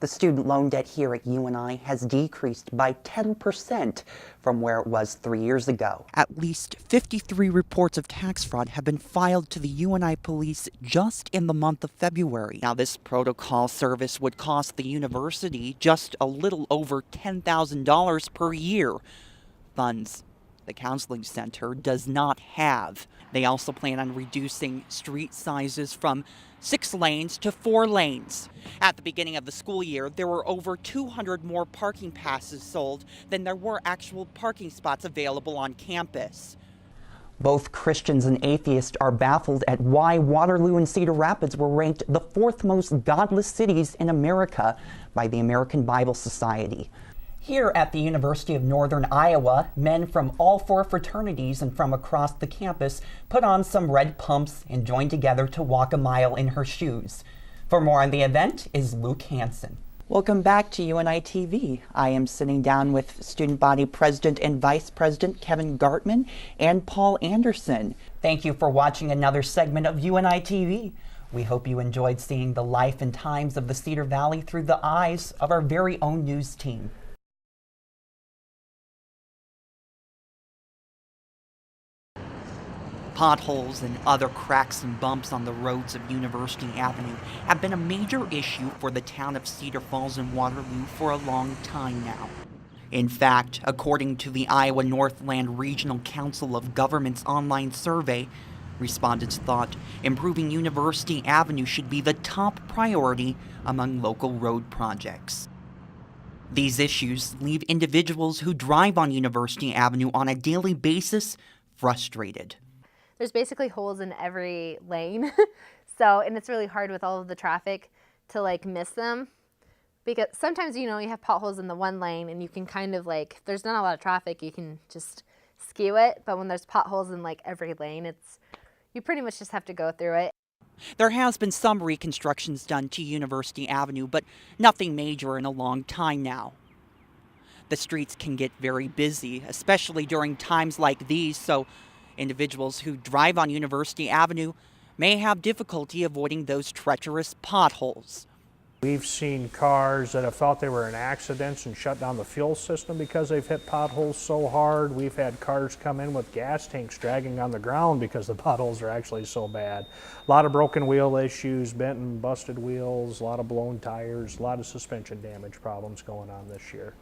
The student loan debt here at UNI has decreased by 10% from where it was 3 years ago. At least 53 reports of tax fraud have been filed to the UNI police just in the month of February. Now, this protocol service would cost the university just a little over $10,000 per year. Funds the counseling center does not have. They also plan on reducing street sizes from 6 lanes to 4 lanes. At the beginning of the school year, there were over 200 more parking passes sold than there were actual parking spots available on campus. Both Christians and atheists are baffled at why Waterloo and Cedar Rapids were ranked the 4th most godless cities in America by the American Bible Society. Here at the University of Northern Iowa, men from all 4 fraternities and from across the campus put on some red pumps and joined together to walk a mile in her shoes. For more on the event is Luke Hansen. Welcome back to UNI TV. I am sitting down with Student Body President and Vice President Kevin Gartman and Paul Anderson. Thank you for watching another segment of UNI TV. We hope you enjoyed seeing the life and times of the Cedar Valley through the eyes of our very own news team. Potholes and other cracks and bumps on the roads of University Avenue have been a major issue for the town of Cedar Falls and Waterloo for a long time now. In fact, according to the Iowa Northland Regional Council of Governments online survey, respondents thought improving University Avenue should be the top priority among local road projects. These issues leave individuals who drive on University Avenue on a daily basis frustrated. There's basically holes in every lane. And it's really hard with all of the traffic to miss them. Because sometimes, you have potholes in the one lane and you can kind of if there's not a lot of traffic, you can just skew it. But when there's potholes in every lane, you pretty much just have to go through it. There has been some reconstructions done to University Avenue, but nothing major in a long time now. The streets can get very busy, especially during times like these, so individuals who drive on University Avenue may have difficulty avoiding those treacherous potholes. We've seen cars that have thought they were in accidents and shut down the fuel system because they've hit potholes so hard. We've had cars come in with gas tanks dragging on the ground because the potholes are actually so bad. A lot of broken wheel issues, bent and busted wheels, a lot of blown tires, a lot of suspension damage problems going on this year.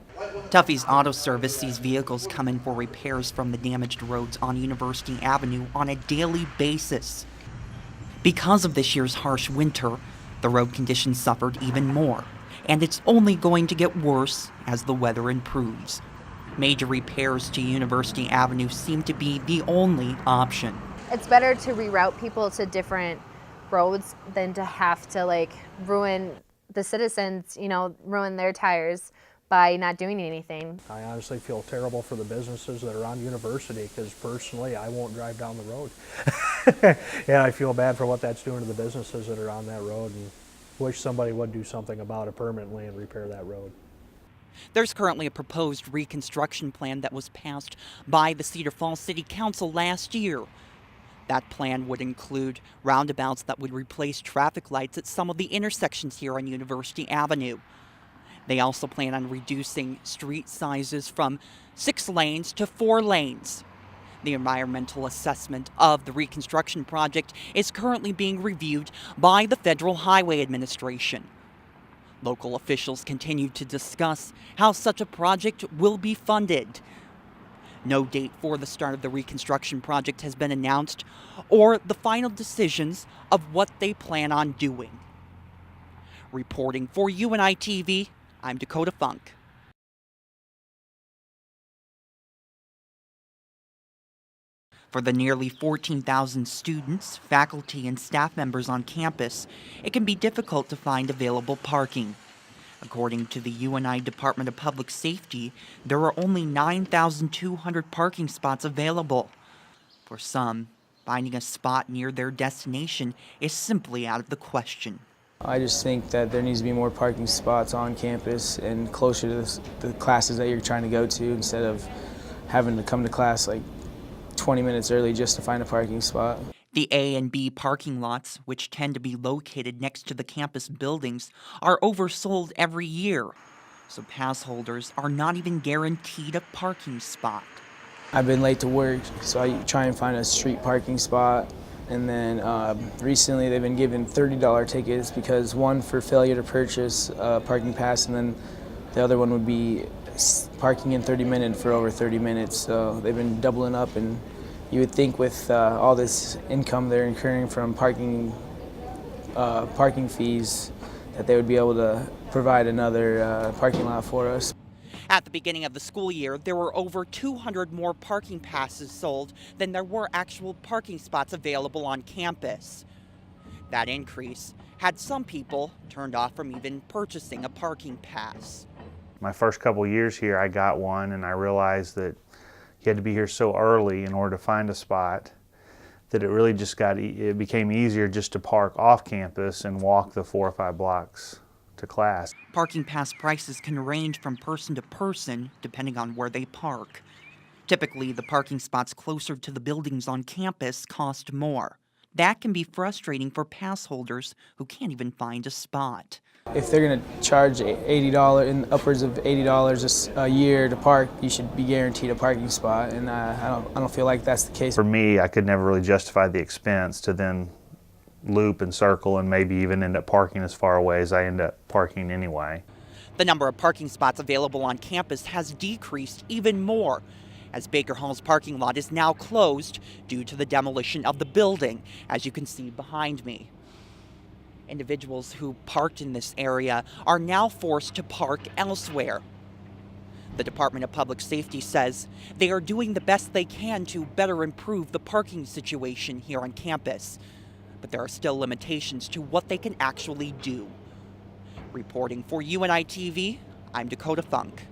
Tuffy's Auto Service sees vehicles come in for repairs from the damaged roads on University Avenue on a daily basis. Because of this year's harsh winter, the road conditions suffered even more, and it's only going to get worse as the weather improves. Major repairs to University Avenue seem to be the only option. It's better to reroute people to different roads than to have to ruin the citizens, ruin their tires by not doing anything. I honestly feel terrible for the businesses that are on University because personally I won't drive down the road. And I feel bad for what that's doing to the businesses that are on that road and wish somebody would do something about it permanently and repair that road. There's currently a proposed reconstruction plan that was passed by the Cedar Falls City Council last year. That plan would include roundabouts that would replace traffic lights at some of the intersections here on University Avenue. They also plan on reducing street sizes from 6 lanes to 4 lanes. The environmental assessment of the reconstruction project is currently being reviewed by the Federal Highway Administration. Local officials continue to discuss how such a project will be funded. No date for the start of the reconstruction project has been announced, or the final decisions of what they plan on doing. Reporting for UNI TV, I'm Dakota Funk. For the nearly 14,000 students, faculty, and staff members on campus, it can be difficult to find available parking. According to the UNI Department of Public Safety, there are only 9,200 parking spots available. For some, finding a spot near their destination is simply out of the question. I just think that there needs to be more parking spots on campus and closer to the classes that you're trying to go to instead of having to come to class 20 minutes early just to find a parking spot. The A and B parking lots, which tend to be located next to the campus buildings, are oversold every year, so pass holders are not even guaranteed a parking spot. I've been late to work, so I try and find a street parking spot. And then recently they've been given $30 tickets because one for failure to purchase a parking pass, and then the other one would be parking in 30 minutes for over 30 minutes. So they've been doubling up, and you would think with all this income they're incurring from parking fees that they would be able to provide another parking lot for us. At the beginning of the school year, there were over 200 more parking passes sold than there were actual parking spots available on campus. That increase had some people turned off from even purchasing a parking pass. My first couple of years here, I got one, and I realized that you had to be here so early in order to find a spot that it really just it became easier just to park off campus and walk the 4 or 5 blocks to class. Parking pass prices can range from person to person depending on where they park. Typically, the parking spots closer to the buildings on campus cost more. That can be frustrating for pass holders who can't even find a spot. If they're going to charge $80 and upwards of $80 a year to park, you should be guaranteed a parking spot, and I don't feel like that's the case. For me, I could never really justify the expense to then loop and circle and maybe even end up parking as far away as I end up parking anyway. The number of parking spots available on campus has decreased even more, as Baker Hall's parking lot is now closed due to the demolition of the building, as you can see behind me. Individuals who parked in this area are now forced to park elsewhere. The Department of Public Safety says they are doing the best they can to better improve the parking situation here on campus, but there are still limitations to what they can actually do. Reporting for UNI TV, I'm Dakota Funk.